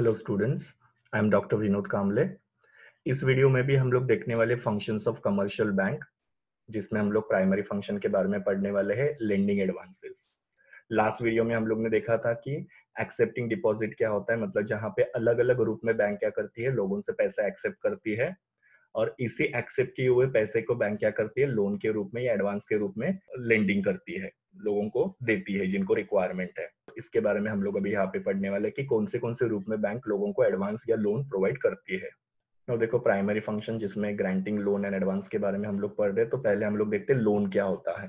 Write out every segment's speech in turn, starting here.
Hello students, I am doctor Vinod Kamle. इस video में भी हम लोग देखने वाले फंक्शंस ऑफ कमर्शियल बैंक, जिसमें हम लोग प्राइमरी फंक्शन के बारे में पढ़ने वाले हैं, लेंडिंग एडवांसेस। लास्ट वीडियो में हम लोग ने देखा था कि एक्सेप्टिंग डिपॉजिट क्या होता है, मतलब जहाँ पे अलग अलग रूप में बैंक क्या करती है, लोगों से पैसा एक्सेप्ट करती है, और इसी एक्सेप्ट किए हुए पैसे को बैंक क्या करती है, लोन के रूप में या एडवांस के रूप में लेंडिंग करती है, लोगों को देती है जिनको रिक्वायरमेंट है। इसके बारे में हम लोग अभी यहाँ पे पढ़ने वाले हैं कि कौन से रूप में बैंक लोगों को एडवांस या लोन प्रोवाइड करती है। तो देखो, प्राइमरी फंक्शन जिसमें ग्रांटिंग लोन एंड एडवांस के बारे में हम लोग पढ़ रहे हैं, तो पहले हम लोग देखते हैं लोन क्या होता है।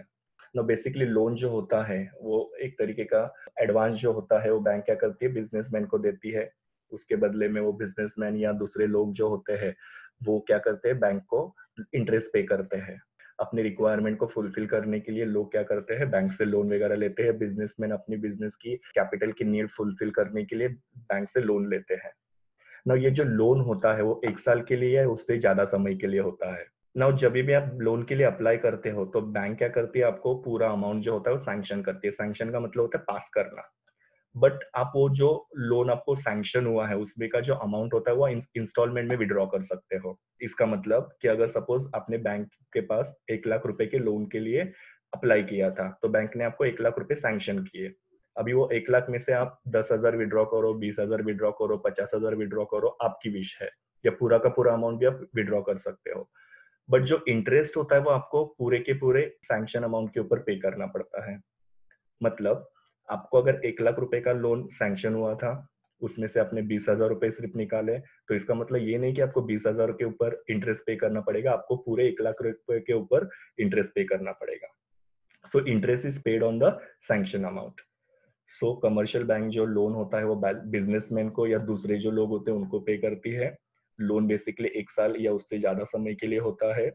नो बेसिकली लोन जो होता है वो एक तरीके का एडवांस जो होता है, वो बैंक क्या करती है, बिजनेसमैन को देती है। उसके बदले में वो बिजनेसमैन या दूसरे लोग जो होते हैं वो क्या करते हैं, बैंक को इंटरेस्ट पे करते हैं। अपनी रिक्वायरमेंट को फुलफिल करने के लिए लोग क्या करते हैं, बैंक से लोन वगैरह लेते हैं। बिजनेसमैन अपनी बिजनेस की कैपिटल की नीड फुलफिल करने के लिए बैंक से लोन लेते हैं। ना ये जो लोन होता है वो 1 साल के लिए या उससे ज्यादा समय के लिए होता है। ना जब भी आप लोन के लिए अप्लाई करते हो तो बैंक क्या करती है, आपको पूरा अमाउंट जो होता है वो सैंक्शन करती है। सैंक्शन का मतलब होता है पास करना। बट आप वो जो लोन आपको सैंक्शन हुआ है उसमें का जो अमाउंट होता है वो इंस्टॉलमेंट में विड्रॉ कर सकते हो। इसका मतलब कि अगर सपोज आपने बैंक के पास 1 लाख रुपए के लोन के लिए अप्लाई किया था, तो बैंक ने आपको 1 लाख रुपए सैंक्शन किए। अभी वो 1 लाख में से आप 10,000 विड्रॉ करो, 20,000 विड्रॉ करो, 50,000 विड्रॉ करो, आपकी विश है। या पूरा का पूरा अमाउंट भी आप विड्रॉ कर सकते हो। बट जो इंटरेस्ट होता है वो आपको पूरे के पूरे सैंक्शन अमाउंट के ऊपर पे करना पड़ता है। मतलब आपको अगर 1 लाख रुपए का लोन सैंक्शन हुआ था, उसमें से आपने 20,000 रुपए सिर्फ निकाले, तो इसका मतलब ये नहीं कि आपको 20,000 के ऊपर इंटरेस्ट पे करना पड़ेगा, आपको पूरे 1 लाख रुपए के ऊपर इंटरेस्ट पे करना पड़ेगा। So interest is paid on the sanction amount. So commercial bank जो लोन होता है वो बिजनेसमैन को या दूसरे जो लोग होते हैं उनको पे करती है। लोन बेसिकली 1 साल या उससे ज्यादा समय के लिए होता है।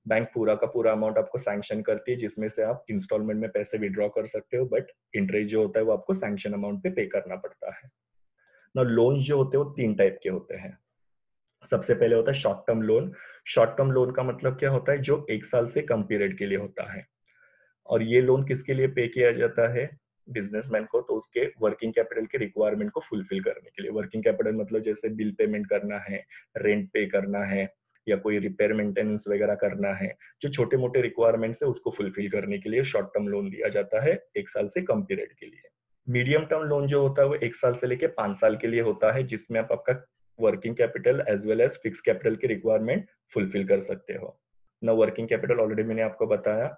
बैंक पूरा का पूरा अमाउंट आपको सैंक्शन करती है, जिसमें से आप इंस्टॉलमेंट में पैसे विड्रॉ कर सकते हो, बट इंटरेस्ट जो होता है वो आपको सैंक्शन अमाउंट पे करना पड़ता है। ना लोन जो होते हैं वो 3 टाइप के होते हैं। सबसे पहले होता है short term loan. Short term loan का मतलब क्या होता है, जो 1 साल से कम पीरियड के लिए होता है। और ये लोन किसके लिए पे किया जाता है, बिजनेसमैन को, तो उसके वर्किंग कैपिटल के रिक्वायरमेंट को फुलफिल करने के लिए। वर्किंग कैपिटल मतलब जैसे बिल पेमेंट करना है, रेंट पे करना है, या कोई रिपेयर मेंटेनेंस वगैरह करना है, जो छोटे मोटे रिक्वायरमेंट्स है उसको फुलफिल करने के लिए शॉर्ट टर्म लोन दिया जाता है 1 साल से कम पीरियड के लिए। मीडियम टर्म लोन जो होता है वो 1 साल से लेके 5 साल के लिए होता है, जिसमें आप आपका working capital as well as fix capital की रिक्वायरमेंट फुलफिल कर सकते हो। ना वर्किंग कैपिटल ऑलरेडी मैंने आपको बताया।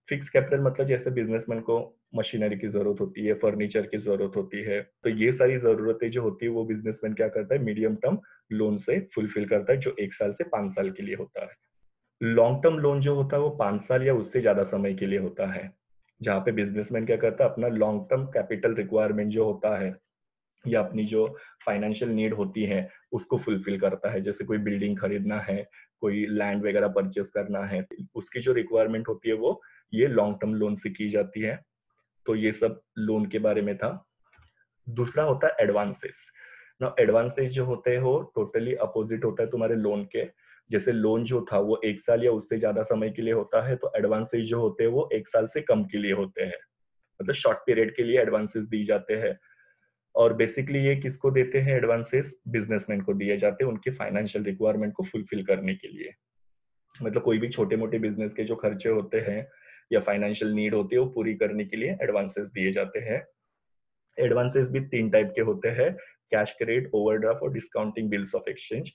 फिक्स कैपिटल मतलब जैसे बिजनेसमैन को मशीनरी की जरूरत होती है, फर्नीचर की जरूरत होती है, तो ये सारी जरूरतें जो होती है वो बिजनेसमैन क्या करता है, मीडियम टर्म लोन से फुलफिल करता है, जो 1 साल से 5 साल के लिए होता है। लॉन्ग टर्म लोन जो होता है वो 5 साल या उससे ज्यादा समय के लिए होता है, जहाँ पे बिजनेसमैन क्या करता है, अपना लॉन्ग टर्म कैपिटल रिक्वायरमेंट जो होता है या अपनी जो फाइनेंशियल नीड होती है उसको फुलफिल करता है। जैसे कोई बिल्डिंग खरीदना है, कोई लैंड वगैरह परचेस करना है, उसकी जो रिक्वायरमेंट होती है वो ये लॉन्ग टर्म लोन से की जाती है। तो ये सब लोन के बारे में था। दूसरा होता है एडवांसेस। ना एडवांसेस जो होते हो टोटली अपोजिट होता है तुम्हारे लोन के। जैसे लोन जो था वो 1 साल या उससे ज्यादा समय के लिए होता है, तो एडवांसेस जो होते हैं वो 1 साल से कम के लिए होते हैं। मतलब शॉर्ट पीरियड के लिए एडवांसेस दी जाते हैं। और बेसिकली ये किसको देते हैं, एडवांसेस बिजनेसमैन को दिए जाते हैं उनकी फाइनेंशियल रिक्वायरमेंट को फुलफिल करने के लिए। मतलब कोई भी छोटे मोटे बिजनेस के जो खर्चे होते हैं या फाइनेंशियल नीड होती है वो पूरी करने के लिए एडवांसेस दिए जाते हैं। एडवांसेस भी 3 टाइप के होते हैं, कैश क्रेडिट, ओवरड्राफ्ट और डिस्काउंटिंग बिल्स ऑफ एक्सचेंज।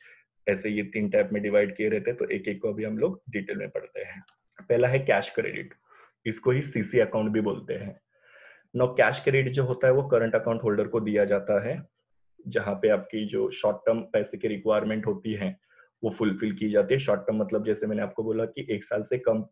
ऐसे ये 3 टाइप में डिवाइड किए रहते हैं, तो एक एक को अभी हम लोग डिटेल में पढ़ते हैं। पहला है कैश क्रेडिट, इसको ही सीसी अकाउंट भी बोलते हैं। नो कैश क्रेडिट जो होता है वो करंट अकाउंट होल्डर को दिया जाता है, जहाँ पे आपकी जो शॉर्ट टर्म पैसे की रिक्वायरमेंट होती है वो फुलफिल की जाती है। शॉर्ट टर्म मतलब जैसे मैंने आपको बोला कि 1 साल से कम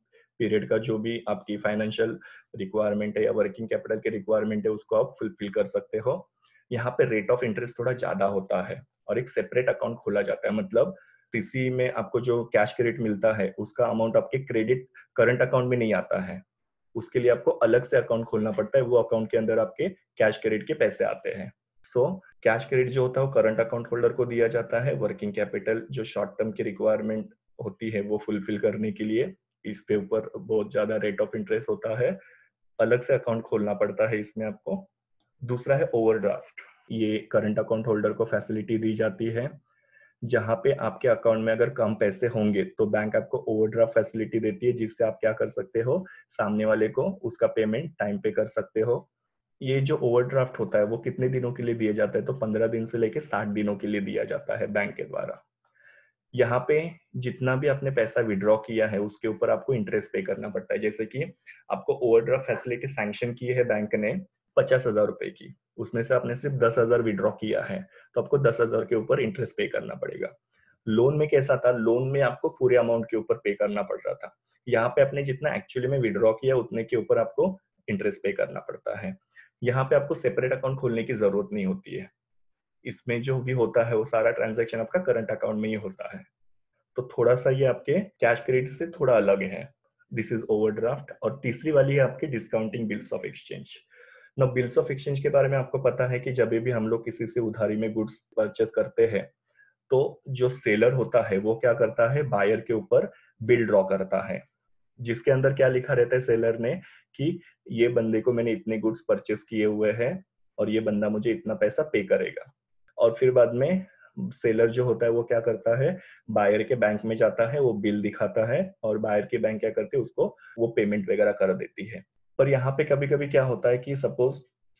पीरियड का जो भी आपकी फाइनेंशियल रिक्वायरमेंट है या वर्किंग कैपिटल की रिक्वायरमेंट है उसको आप फुलफिल कर सकते हो। यहाँ पे रेट ऑफ इंटरेस्ट थोड़ा ज्यादा होता है और एक सेपरेट अकाउंट खोला जाता है। मतलब सीसी में आपको जो कैश क्रेडिट मिलता है उसका अमाउंट आपके क्रेडिट करंट अकाउंट में नहीं आता है, उसके लिए आपको अलग से अकाउंट खोलना पड़ता है। वो अकाउंट के अंदर आपके कैश क्रेडिट के पैसे आते हैं। सो कैश क्रेडिट जो होता है वो करंट अकाउंट होल्डर को दिया जाता है। वर्किंग कैपिटल जो शॉर्ट टर्म की रिक्वायरमेंट होती है वो फुलफिल करने के लिए इस पे ऊपर बहुत ज्यादा रेट ऑफ इंटरेस्ट होता है, अलग से अकाउंट खोलना पड़ता है इसमें आपको। दूसरा है ओवरड्राफ्ट। ये करंट अकाउंट होल्डर को फैसिलिटी दी जाती है। जहाँ पे आपके अकाउंट में अगर कम पैसे होंगे तो बैंक आपको ओवरड्राफ्ट फैसिलिटी देती है, जिससे आप क्या कर सकते हो, सामने वाले को उसका पेमेंट टाइम पे कर सकते हो। ये जो ओवरड्राफ्ट होता है वो कितने दिनों के लिए दिया जाता है, तो 15 दिन से लेके 60 दिनों के लिए दिया जाता है बैंक के द्वारा। यहाँ पे जितना भी आपने पैसा विड्रॉ किया है उसके ऊपर आपको इंटरेस्ट पे करना पड़ता है। जैसे कि आपको ओवरड्राफ्ट फैसिलिटी सैंक्शन की है बैंक ने 50,000 रुपए की, उसमें से आपने सिर्फ 10,000 विड्रॉ किया है, तो आपको 10,000 के ऊपर इंटरेस्ट पे करना पड़ेगा। लोन में कैसा था, लोन में आपको पूरे अमाउंट के ऊपर पे करना पड़ रहा था। यहाँ पे आपने जितना एक्चुअली में विड्रॉ किया उतने के ऊपर आपको इंटरेस्ट पे करना पड़ता है। यहाँ पे आपको सेपरेट अकाउंट खोलने की जरूरत नहीं होती है। इसमें जो भी होता है वो सारा ट्रांजैक्शन आपका करंट अकाउंट में ही होता है। तो थोड़ा सा ये आपके कैश क्रेडिट से थोड़ा अलग है। This is overdraft. और तीसरी वाली है आपकी डिस्काउंटिंग बिल्स ऑफ एक्सचेंज। ना बिल्स ऑफ एक्सचेंज के बारे में आपको पता है कि जब भी हम लोग किसी से उधारी में गुड्स परचेस करते हैं तो जो सेलर होता है वो क्या करता है, बायर के ऊपर बिल ड्रॉ करता है, जिसके अंदर क्या लिखा रहता है सेलर ने कि ये बंदे को मैंने इतने गुड्स परचेस किए हुए हैं और ये बंदा मुझे इतना पैसा पे करेगा। और फिर बाद में सेलर जो होता है वो क्या करता है, बायर के बैंक में जाता है, वो बिल दिखाता है और बायर की बैंक क्या करती है, उसको वो पेमेंट वगैरह कर देती है। पर यहाँ पे कभी कभी क्या होता है कि सपोज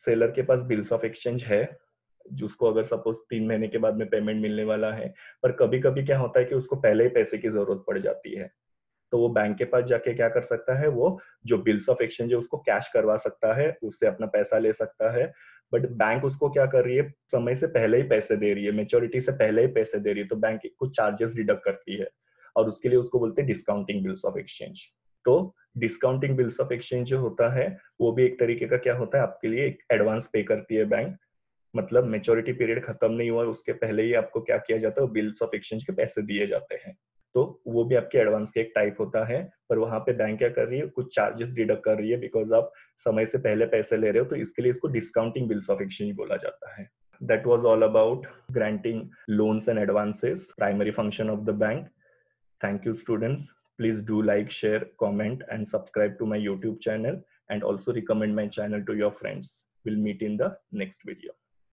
सेलर के पास बिल्स ऑफ एक्सचेंज है, जिसको अगर सपोज 3 महीने के बाद में पेमेंट मिलने वाला है, पर कभी कभी क्या होता है कि उसको पहले ही पैसे की जरूरत पड़ जाती है, तो वो बैंक के पास जाके क्या कर सकता है, वो जो बिल्स ऑफ एक्सचेंज है उसको कैश करवा सकता है, उससे अपना पैसा ले सकता है। बट बैंक उसको क्या कर रही है, समय से पहले ही पैसे दे रही है, मेच्योरिटी से पहले ही पैसे दे रही है, तो बैंक कुछ चार्जेस डिडक्ट करती है और उसके लिए उसको बोलते हैं डिस्काउंटिंग बिल्स ऑफ एक्सचेंज। तो डिस्काउंटिंग बिल्स ऑफ एक्सचेंज जो होता है वो भी एक तरीके का क्या होता है, आपके लिए एक एडवांस पे करती है बैंक। मतलब मेच्योरिटी पीरियड खत्म नहीं हुआ उसके पहले ही आपको क्या किया जाता है, बिल्स ऑफ एक्सचेंज के पैसे दिए जाते हैं। तो वो भी आपके एडवांस के एक टाइप होता है, पर वहां पे बैंक क्या कर रही है, कुछ चार्जेस डिडक्ट कर रही है बिकॉज आप समय से पहले पैसे ले रहे हो, तो इसके लिए इसको डिस्काउंटिंग बिल्स ऑफ एक्सचेंज बोला जाता है। That was all about granting loans and advances, primary function of the bank. Thank you, students. Please do like, share, comment, and subscribe to my YouTube channel, and also recommend my channel to your friends. We'll meet in the next video.